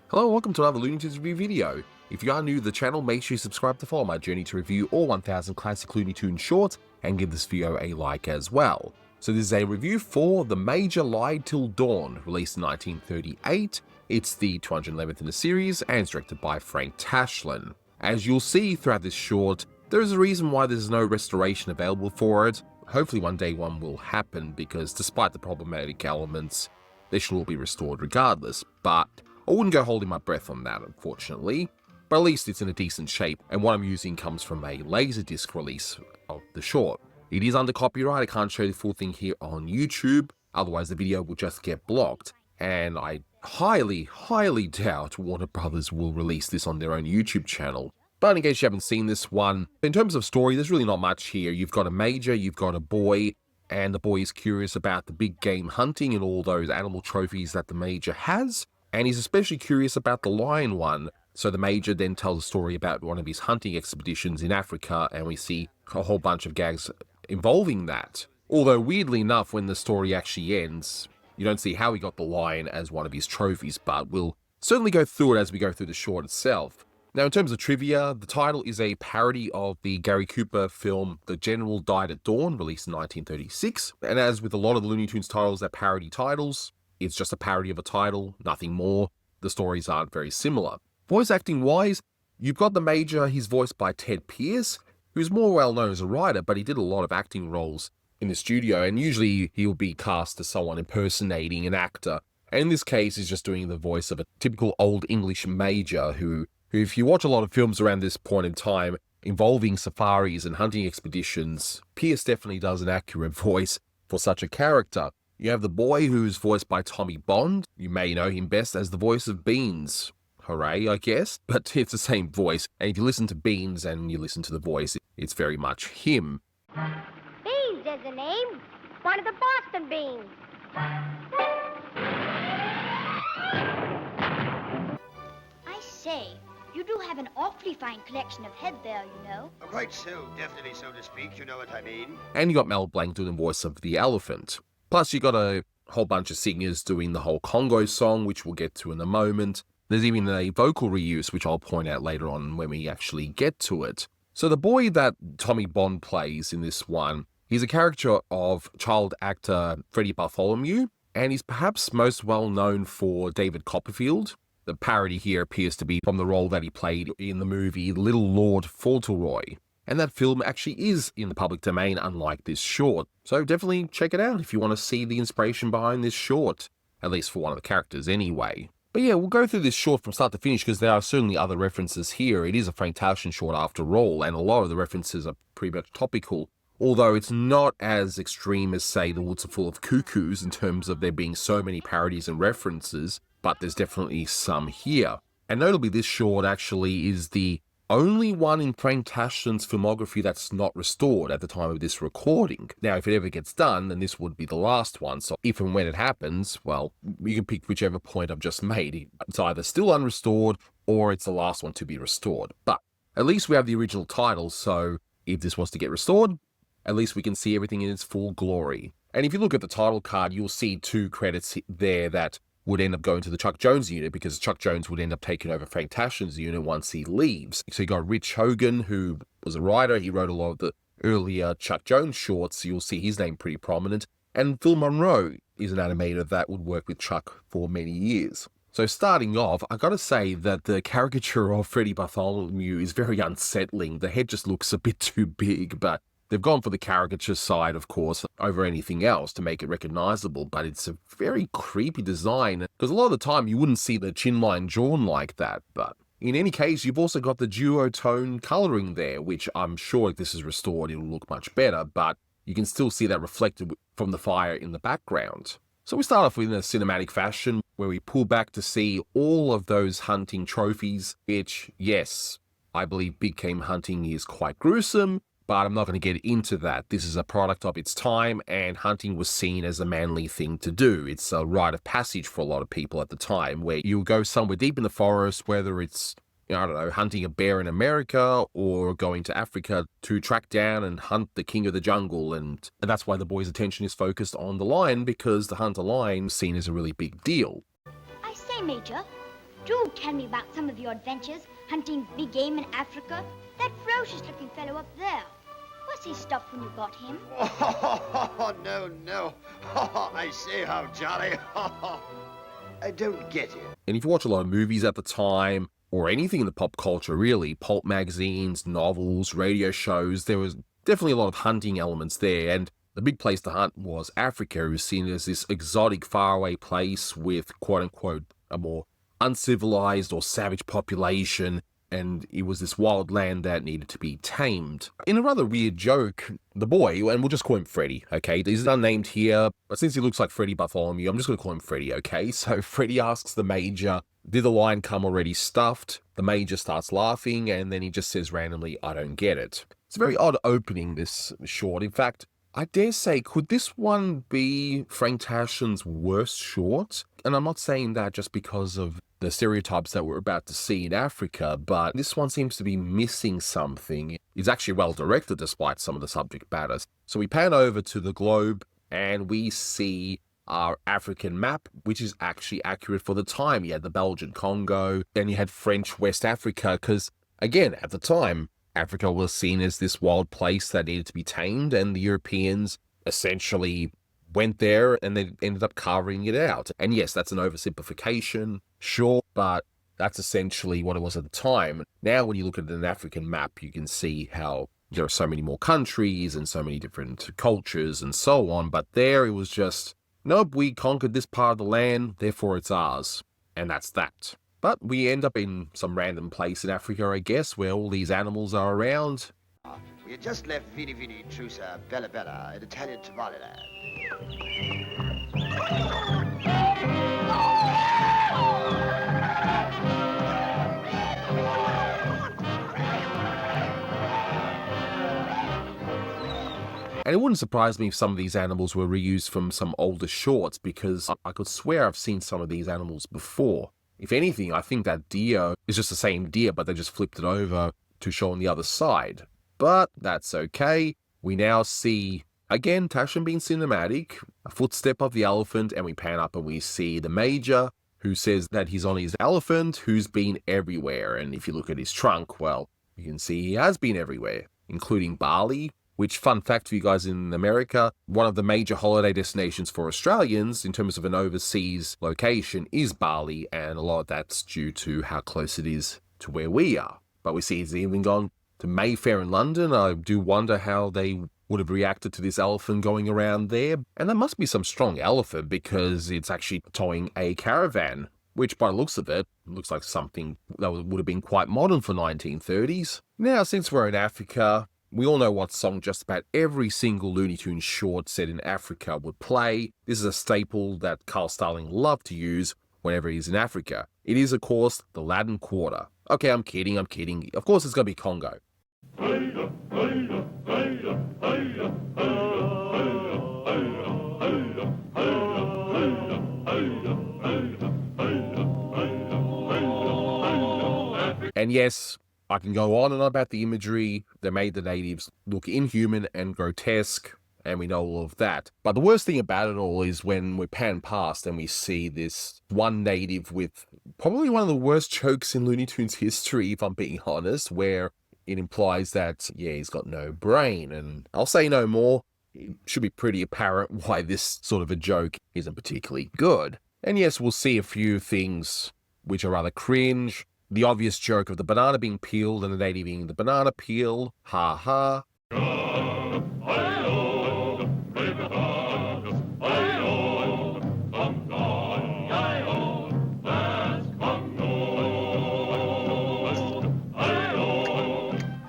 Hello, welcome to another Looney Tunes review video. If you are new to the channel, make sure you subscribe to follow my journey to review all 1000 classic Looney Tunes shorts and give this video a like as well. So this is a review for The Major Lied Till Dawn, released in 1938. It's the 211th in the series and it's directed by Frank Tashlin. As you'll see throughout this short, there is a reason why there's no restoration available for it. Hopefully one day one will happen because despite the problematic elements, they should all be restored regardless, but I wouldn't go holding my breath on that, unfortunately, but at least it's in a decent shape, and what I'm using comes from a Laserdisc release of the short. It is under copyright, I can't show you the full thing here on YouTube, otherwise the video will just get blocked, and I highly doubt Warner Brothers will release this on their own YouTube channel. But in case you haven't seen this one, in terms of story, there's really not much here. You've got a major, you've got a boy, and the boy is curious about the big game hunting and all those animal trophies that the major has. And he's especially curious about the lion one, so the major then tells a story about one of his hunting expeditions in Africa, and we see a whole bunch of gags involving that. Although weirdly enough, when the story actually ends, you don't see how he got the lion as one of his trophies, but we'll certainly go through it as we go through the short itself. Now in terms of trivia, the title is a parody of the Gary Cooper film The General Died at Dawn, released in 1936, and as with a lot of the Looney Tunes titles that parody titles, it's just a parody of a title, nothing more. The stories aren't very similar. Voice acting wise, you've got the major, he's voiced by Ted Pierce, who's more well known as a writer, but he did a lot of acting roles in the studio, and usually he'll be cast as someone impersonating an actor. And in this case, he's just doing the voice of a typical old English major who if you watch a lot of films around this point in time involving safaris and hunting expeditions, Pierce definitely does an accurate voice for such a character. You have the boy who's voiced by Tommy Bond. You may know him best as the voice of Beans. Hooray, I guess, but it's the same voice. And if you listen to Beans and you listen to the voice, it's very much him. Beans is the name. One of the Boston beans. I say, you do have an awfully fine collection of head there, you know. Oh, quite so, definitely so to speak, you know what I mean. And you got Mel Blanc doing the voice of the elephant. Plus, you got a whole bunch of singers doing the whole Congo song, which we'll get to in a moment. There's even a vocal reuse, which I'll point out later on when we actually get to it. So the boy that Tommy Bond plays in this one, he's a character of child actor Freddie Bartholomew, and he's perhaps most well known for David Copperfield. The parody here appears to be from the role that he played in the movie Little Lord Fauntleroy. And that film actually is in the public domain, unlike this short. So definitely check it out if you want to see the inspiration behind this short, at least for one of the characters anyway. But yeah, we'll go through this short from start to finish because there are certainly other references here. It is a Frank Tashlin short after all, and a lot of the references are pretty much topical, although it's not as extreme as, say, The Woods Are Full of Cuckoos in terms of there being so many parodies and references, but there's definitely some here. And notably, this short actually is the only one in Frank Tashlin's filmography that's not restored at the time of this recording. Now, if it ever gets done, then this would be the last one, so if and when it happens, well, you can pick whichever point I've just made. It's either still unrestored, or it's the last one to be restored. But at least we have the original title, so if this was to get restored, at least we can see everything in its full glory. And if you look at the title card, you'll see 2 credits there that would end up going to the Chuck Jones unit because Chuck Jones would end up taking over Frank Tashlin's unit once he leaves. So you got Rich Hogan, who was a writer. He wrote a lot of the earlier Chuck Jones shorts. So you'll see his name pretty prominent. And Phil Monroe is an animator that would work with Chuck for many years. So starting off, I gotta say that the caricature of Freddie Bartholomew is very unsettling. The head just looks a bit too big, but they've gone for the caricature side, of course, over anything else to make it recognizable, but it's a very creepy design, because a lot of the time you wouldn't see the chin line drawn like that, but in any case, you've also got the duotone coloring there, which I'm sure if this is restored, it'll look much better, but you can still see that reflected from the fire in the background. So we start off in a cinematic fashion, where we pull back to see all of those hunting trophies, which, yes, I believe big game hunting is quite gruesome, but I'm not going to get into that. This is a product of its time, and hunting was seen as a manly thing to do. It's a rite of passage for a lot of people at the time, where you go somewhere deep in the forest, whether it's, I don't know, hunting a bear in America or going to Africa to track down and hunt the king of the jungle. And that's why the boy's attention is focused on the lion, because the hunter lion is seen as a really big deal. I say, Major, Do tell me about some of your adventures, hunting big game in Africa. That ferocious-looking fellow up there. Was he stuffed when you got him? Oh, no, no. I say, how jolly. I don't get it. And if you watch a lot of movies at the time, or anything in the pop culture really, pulp magazines, novels, radio shows, there was definitely a lot of hunting elements there, and the big place to hunt was Africa. It was seen as this exotic, faraway place with, quote-unquote, a more uncivilized or savage population, and it was this wild land that needed to be tamed. In a rather weird joke, the boy, and we'll just call him Freddy, okay? He's unnamed here, but since he looks like Freddy Bartholomew, I'm just going to call him Freddy, okay? So Freddy asks the Major, did the lion come already stuffed? The Major starts laughing, and then he just says randomly, I don't get it. It's a very odd opening, this short. In fact, I dare say, could this one be Frank Tashen's worst short? And I'm not saying that just because of the stereotypes that we're about to see in Africa, but this one seems to be missing something. It's actually well directed despite some of the subject matters. So we pan over to the globe and we see our African map, which is actually accurate for the time. You had the Belgian Congo, and you had French West Africa, because again, at the time, Africa was seen as this wild place that needed to be tamed, and the Europeans essentially went there and they ended up carving it out. And yes, that's an oversimplification, sure, but that's essentially what it was at the time. Now, when you look at an African map, you can see how there are so many more countries and so many different cultures and so on. But there it was just, nope, we conquered this part of the land, therefore it's ours. And that's that. But we end up in some random place in Africa, I guess, where all these animals are around. We had just left Vini Vini Trusa Bella Bella in Italian Somaliland. And it wouldn't surprise me if some of these animals were reused from some older shorts, because I could swear I've seen some of these animals before. If anything, I think that deer is just the same deer, but they just flipped it over to show on the other side. But that's okay. We now see, again, Taschen being cinematic, a footstep of the elephant, and we pan up and we see the Major, who says that he's on his elephant, who's been everywhere. And if you look at his trunk, well, you can see he has been everywhere, including Bali, which, fun fact for you guys in America, one of the major holiday destinations for Australians in terms of an overseas location is Bali, and a lot of that's due to how close it is to where we are. But we see he's even gone to Mayfair in London. I do wonder how they would have reacted to this elephant going around there. And that must be some strong elephant, because it's actually towing a caravan, which by the looks of it, looks like something that would have been quite modern for 1930s. Now, since we're in Africa, we all know what song just about every single Looney Tunes short set in Africa would play. This is a staple that Carl Starling loved to use whenever he's in Africa. It is, of course, the Latin Quarter. Okay, I'm kidding. Of course it's going to be Congo. And yes, I can go on and on about the imagery that made the natives look inhuman and grotesque, and we know all of that. But the worst thing about it all is when we pan past and we see this one native with probably one of the worst jokes in Looney Tunes history, if I'm being honest, where it implies that, yeah, he's got no brain. And I'll say no more. It should be pretty apparent why this sort of a joke isn't particularly good. And yes, we'll see a few things which are rather cringe. The obvious joke of the banana being peeled and the native eating the banana peel. Ha ha.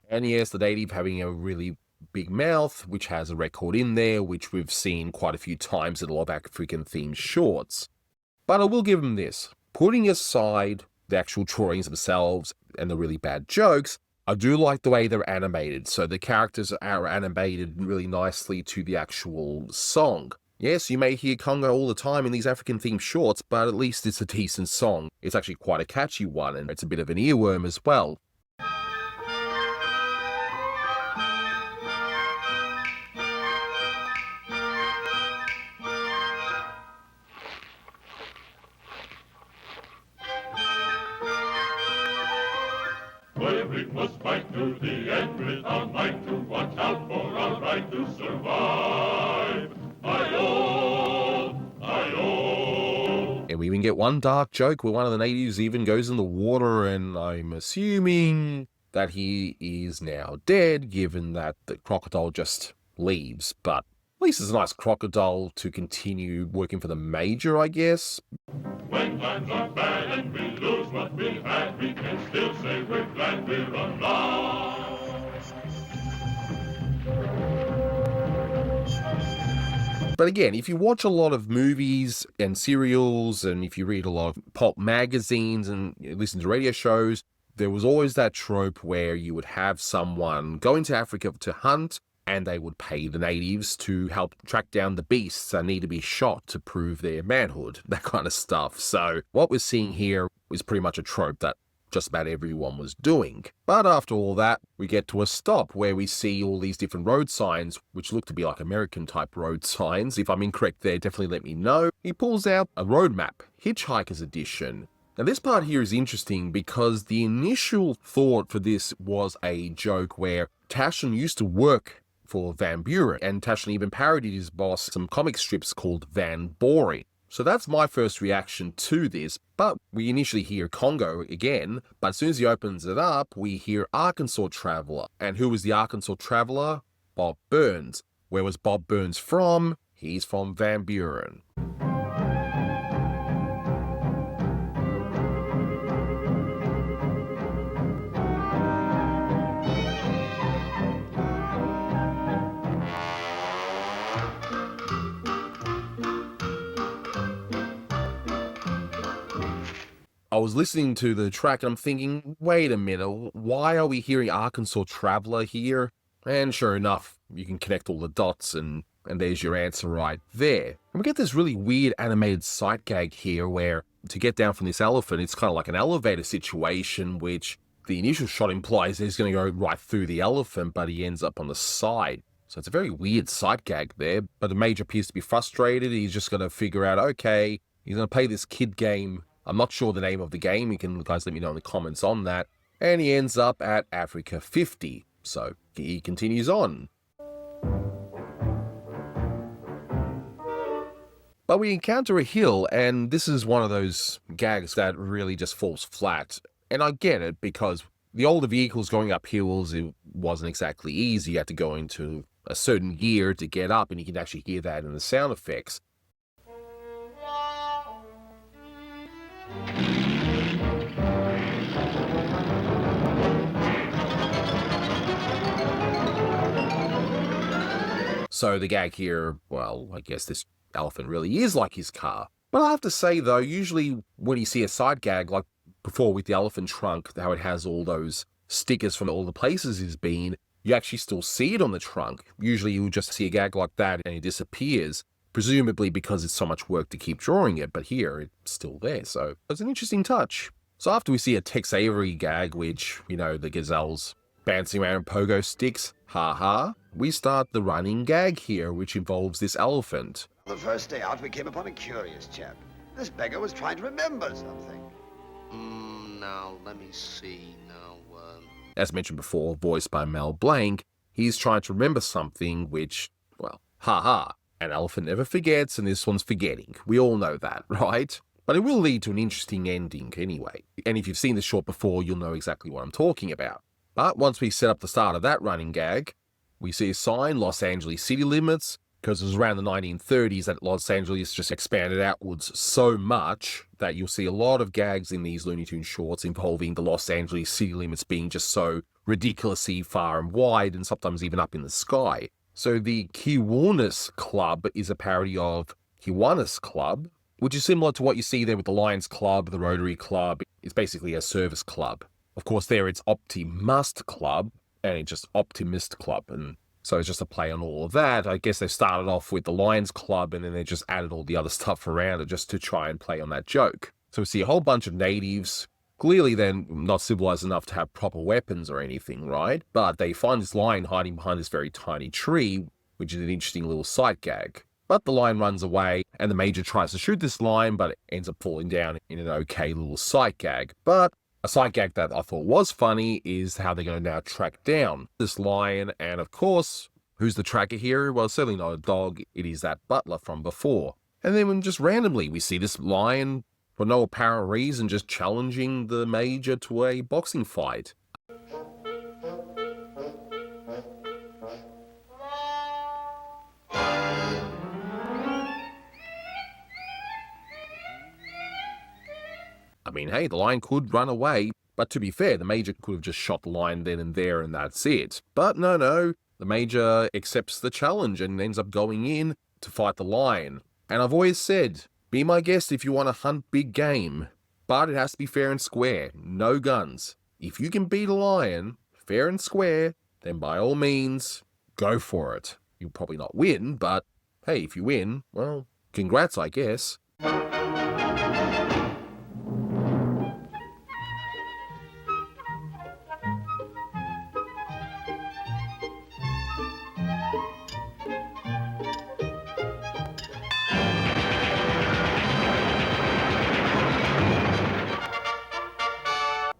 And yes, the native having a really big mouth, which has a record in there, which we've seen quite a few times in a lot of African-themed shorts. But I will give them this. Putting aside the actual drawings themselves and the really bad jokes, I do like the way they're animated. So the characters are animated really nicely to the actual song. Yes, you may hear Congo all the time in these African-themed shorts, but at least it's a decent song. It's actually quite a catchy one, and it's a bit of an earworm as well. We must fight to the end with our might to watch out for our right to survive. Aye-oh, aye-oh. And we even get one dark joke where one of the natives even goes in the water, and I'm assuming that he is now dead, given that the crocodile just leaves. But at least it's a nice crocodile to continue working for the major, I guess. When times are bad and we lose what we had, we can still say we're glad we're alive. But again, if you watch a lot of movies and serials, and if you read a lot of pulp magazines and listen to radio shows, there was always that trope where you would have someone go into Africa to hunt, and they would pay the natives to help track down the beasts that need to be shot to prove their manhood, that kind of stuff. So what we're seeing here is pretty much a trope that just about everyone was doing. But after all that, we get to a stop where we see all these different road signs, which look to be like American-type road signs. If I'm incorrect there, definitely let me know. He pulls out a road map, Hitchhiker's Edition. Now this part here is interesting because the initial thought for this was a joke where Taschen used to work for Van Buren, and Taschen even parodied his boss some comic strips called Van Boring. So that's my first reaction to this, but we initially hear Congo again, but as soon as he opens it up, we hear Arkansas Traveler. And who was the Arkansas Traveler? Bob Burns. Where was Bob Burns from? He's from Van Buren. I was listening to the track and I'm thinking, wait a minute, why are we hearing Arkansas Traveler here? And sure enough, you can connect all the dots and there's your answer right there. And we get this really weird animated sight gag here where to get down from this elephant, it's kind of like an elevator situation, which the initial shot implies he's going to go right through the elephant, but he ends up on the side. So it's a very weird sight gag there, but the major appears to be frustrated. He's just going to figure out, okay, he's going to play this kid game. I'm not sure the name of the game. You can guys let me know in the comments on that. And he ends up at Africa 50. So he continues on. But we encounter a hill, and this is one of those gags that really just falls flat. And I get it, because the older vehicles going up hills, it wasn't exactly easy. You had to go into a certain gear to get up, and you can actually hear that in the sound effects. So the gag here, well, I guess this elephant really is like his car. But I have to say, though, usually when you see a side gag, like before with the elephant trunk, how it has all those stickers from all the places he's been, you actually still see it on the trunk. Usually you'll just see a gag like that and it disappears, presumably because it's so much work to keep drawing it, but here it's still there. So it's an interesting touch. So after we see a Tex Avery gag, which, you know, the gazelle's bouncing around pogo sticks, ha, we start the running gag here, which involves this elephant. The first day out, we came upon a curious chap. This beggar was trying to remember something. Now, let me see. As mentioned before, voiced by Mel Blanc, he's trying to remember something which, well, ha, an elephant never forgets, and this one's forgetting. We all know that, right? But it will lead to an interesting ending anyway. And if you've seen the short before, you'll know exactly what I'm talking about. But once we set up the start of that running gag, we see a sign, Los Angeles city limits, because it was around the 1930s that Los Angeles just expanded outwards so much that you'll see a lot of gags in these Looney Tunes shorts involving the Los Angeles city limits being just so ridiculously far and wide, and sometimes even up in the sky. So the Kiwanis Club is a parody of Kiwanis Club, which is similar to what you see there with the Lions Club, the Rotary Club. It's basically a service club. Of course, there it's Optimist Club, and it's just Optimist Club, and so it's just a play on all of that. I guess they started off with the Lions Club, and then they just added all the other stuff around it just to try and play on that joke. So we see a whole bunch of natives. Clearly, they're not civilized enough to have proper weapons or anything, right? But they find this lion hiding behind this very tiny tree, which is an interesting little sight gag. But the lion runs away, and the major tries to shoot this lion, but it ends up falling down in an okay little sight gag. But A side gag that I thought was funny is how they're going to now track down this lion. And of course, who's the tracker here? Well, certainly not a dog. It is that butler from before. And then when just randomly we see this lion, for no apparent reason, just challenging the Major to a boxing fight. I mean, hey, the lion could run away, but to be fair, the Major could have just shot the lion then and there and that's it. But no, the Major accepts the challenge and ends up going in to fight the lion. And I've always said, be my guest if you want to hunt big game, but it has to be fair and square, no guns. If you can beat a lion, fair and square, then by all means, go for it. You'll probably not win, but hey, if you win, well, congrats, I guess.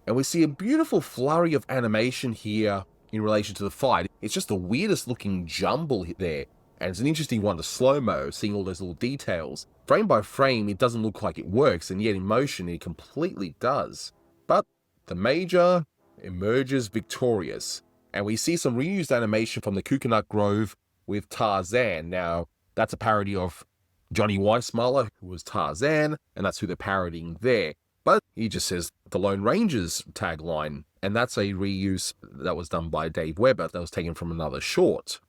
And we see a beautiful flurry of animation here in relation to the fight. It's just the weirdest looking jumble there. And it's an interesting one to slow-mo, seeing all those little details. Frame by frame, it doesn't look like it works, and yet in motion, it completely does. But the Major emerges victorious. And we see some reused animation from the Coconut Grove with Tarzan. Now, that's a parody of Johnny Weissmuller, who was Tarzan, and that's who they're parodying there. But he just says the Lone Ranger's tagline, and that's a reuse that was done by Dave Weber that was taken from another short.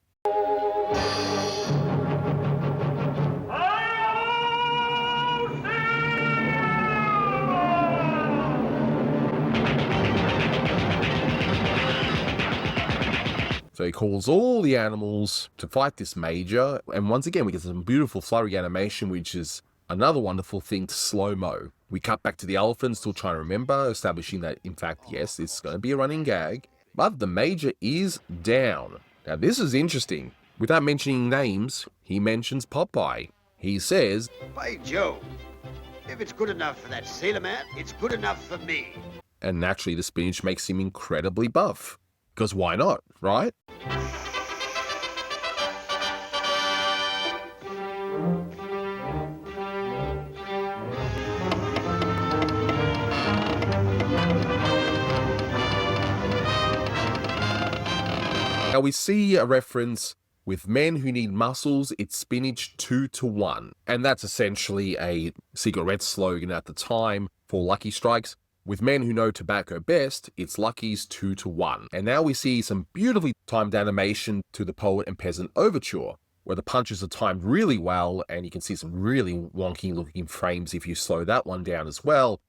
So he calls all the animals to fight this Major, and once again we get some beautiful flurry animation, which is another wonderful thing to slow-mo. We cut back to the elephant, still trying to remember, establishing that, in fact, yes, it's going to be a running gag. But the Major is down. Now, this is interesting. Without mentioning names, he mentions Popeye. He says, By Jove, if it's good enough for that sailor man, it's good enough for me. And naturally, the spinach makes him incredibly buff. Because why not, right? Now we see a reference with men who need muscles, it's spinach 2-to-1. And that's essentially a cigarette slogan at the time for Lucky Strikes. With men who know tobacco best, it's Lucky's 2-to-1. And now we see some beautifully timed animation to the Poet and Peasant Overture, where the punches are timed really well, and you can see some really wonky looking frames if you slow that one down as well.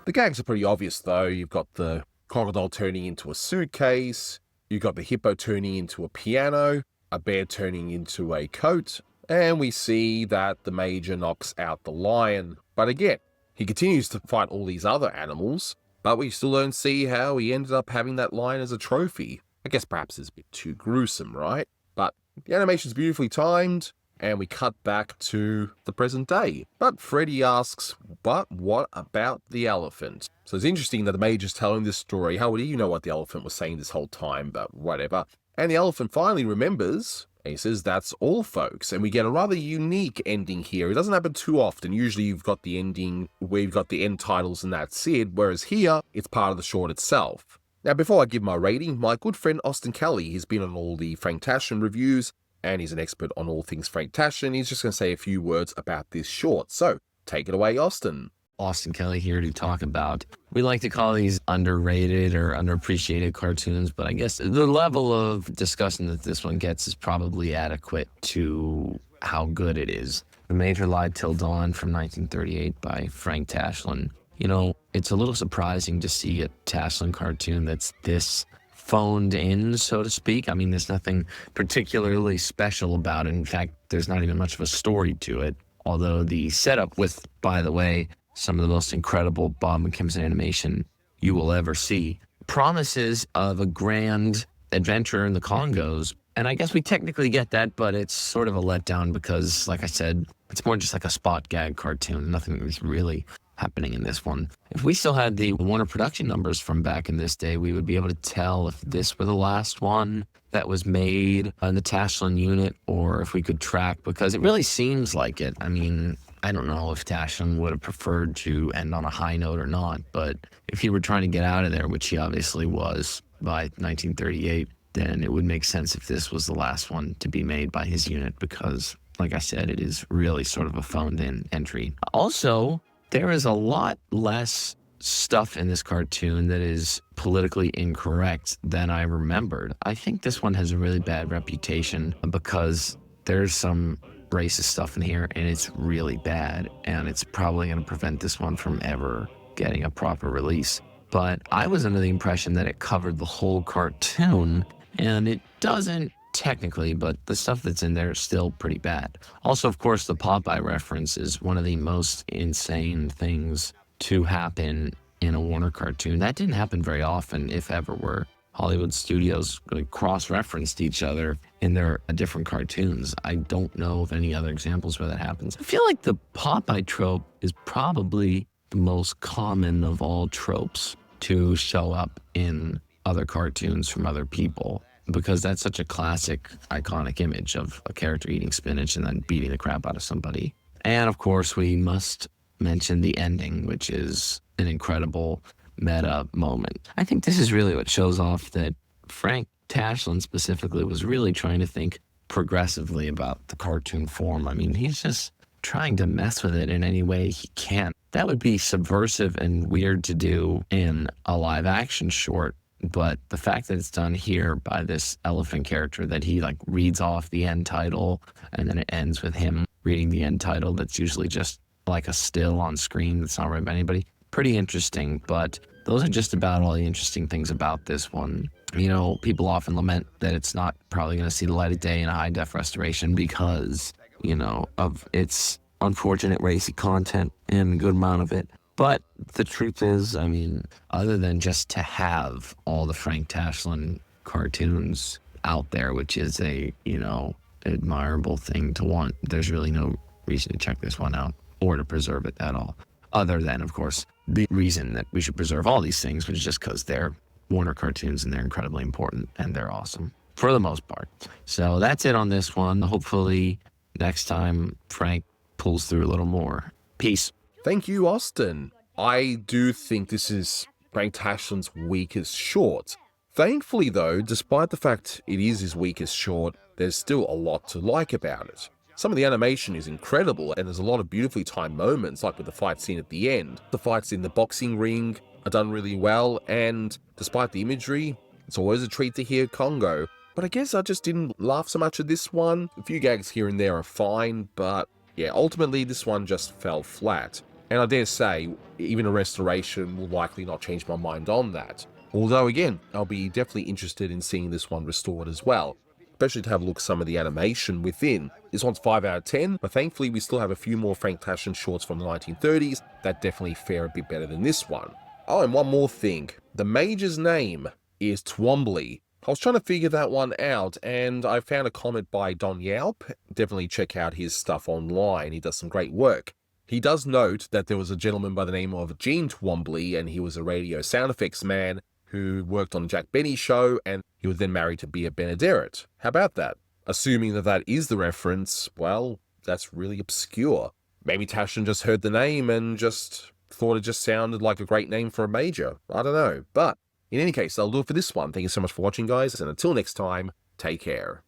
The gags are pretty obvious though. You've got the crocodile turning into a suitcase, you've got the hippo turning into a piano, a bear turning into a coat, and we see that the Major knocks out the lion. But again, he continues to fight all these other animals, but we still don't see how he ended up having that lion as a trophy. I guess perhaps it's a bit too gruesome, right? But the animation's beautifully timed, and we cut back to the present day. But Freddy asks, but what about the elephant? So it's interesting that the Major's telling this story. How would you know what the elephant was saying this whole time, but whatever. And the elephant finally remembers, and he says, that's all, folks. And we get a rather unique ending here. It doesn't happen too often. Usually you've got the ending where you've got the end titles and that's it, whereas here, it's part of the short itself. Now, before I give my rating, my good friend Austin Kelly, he's been on all the Frank Tashin reviews, and he's an expert on all things Frank Tashin. He's just going to say a few words about this short. So, take it away, Austin. Austin Kelly here to talk about, we like to call these underrated or underappreciated cartoons, but I guess the level of discussion that this one gets is probably adequate to how good it is. The Major Lied Till Dawn from 1938 by Frank Tashlin. You know, it's a little surprising to see a Tashlin cartoon that's this phoned in, so to speak. I mean, there's nothing particularly special about it. In fact, there's not even much of a story to it. Although the setup with, by the way, some of the most incredible Bob McKimson animation you will ever see, promises of a grand adventure in the Congos. And I guess we technically get that, but it's sort of a letdown because, like I said, it's more just like a spot gag cartoon. Nothing is really happening in this one. If we still had the Warner production numbers from back in this day, we would be able to tell if this were the last one that was made on the Tashlin unit, or if we could track, because it really seems like it. I mean, I don't know if Tashlin would have preferred to end on a high note or not, but if he were trying to get out of there, which he obviously was by 1938, then it would make sense if this was the last one to be made by his unit, because, like I said, it is really sort of a phoned-in entry. Also, there is a lot less stuff in this cartoon that is politically incorrect than I remembered. I think this one has a really bad reputation because there's some racist stuff in here, and it's really bad, and it's probably going to prevent this one from ever getting a proper release. But I was under the impression that it covered the whole cartoon, and it doesn't technically, but the stuff that's in there is still pretty bad. Also, of course, the Popeye reference is one of the most insane things to happen in a Warner cartoon. That didn't happen very often, if ever, where Hollywood studios really cross-referenced each other in their different cartoons. I don't know of any other examples where that happens. I feel like the Popeye trope is probably the most common of all tropes to show up in other cartoons from other people, because that's such a classic, iconic image of a character eating spinach and then beating the crap out of somebody. And of course, we must mention the ending, which is an incredible meta moment. I think this is really what shows off that Frank Tashlin specifically was really trying to think progressively about the cartoon form. I mean, he's just trying to mess with it in any way he can. That would be subversive and weird to do in a live action short, but the fact that it's done here by this elephant character, that he like reads off the end title and then it ends with him reading the end title, that's usually just like a still on screen that's not read by anybody. Pretty interesting, but those are just about all the interesting things about this one. You know, people often lament that it's not probably going to see the light of day in a high def restoration because, you know, of its unfortunate racy content and a good amount of it. But the truth is, I mean, other than just to have all the Frank Tashlin cartoons out there, which is a, you know, admirable thing to want, there's really no reason to check this one out or to preserve it at all. Other than, of course, the reason that we should preserve all these things, which is just because they're Warner cartoons and they're incredibly important and they're awesome for the most part. So that's it on this one. Hopefully next time Frank pulls through a little more. Peace. Thank you, Austin. I do think this is Frank Tashlin's weakest short. Thankfully, though, despite the fact it is his weakest short, there's still a lot to like about it. Some of the animation is incredible, and there's a lot of beautifully timed moments, like with the fight scene at the end. The fights in the boxing ring are done really well, and despite the imagery, it's always a treat to hear Congo. But I guess I just didn't laugh so much at this one. A few gags here and there are fine, but yeah, ultimately this one just fell flat. And I dare say, even a restoration will likely not change my mind on that. Although again, I'll be definitely interested in seeing this one restored as well, especially to have a look at some of the animation within. This one's 5 out of 10, but thankfully we still have a few more Frank Tashlin shorts from the 1930s that definitely fare a bit better than this one. Oh, and one more thing. The Major's name is Twombly. I was trying to figure that one out, and I found a comment by Don Yaup. Definitely check out his stuff online. He does some great work. He does note that there was a gentleman by the name of Gene Twombly, and he was a radio sound effects man who worked on the Jack Benny show, and he was then married to Bea Benaderet. How about that? Assuming that that is the reference, well, that's really obscure. Maybe Tashlin just heard the name and just thought it just sounded like a great name for a major. I don't know. But in any case, that'll do it for this one. Thank you so much for watching, guys, and until next time, take care.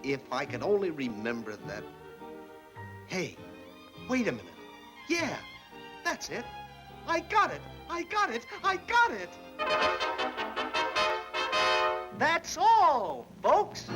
If I could only remember that. Hey, wait a minute. Yeah, that's it. I got it. I got it. I got it. That's all, folks.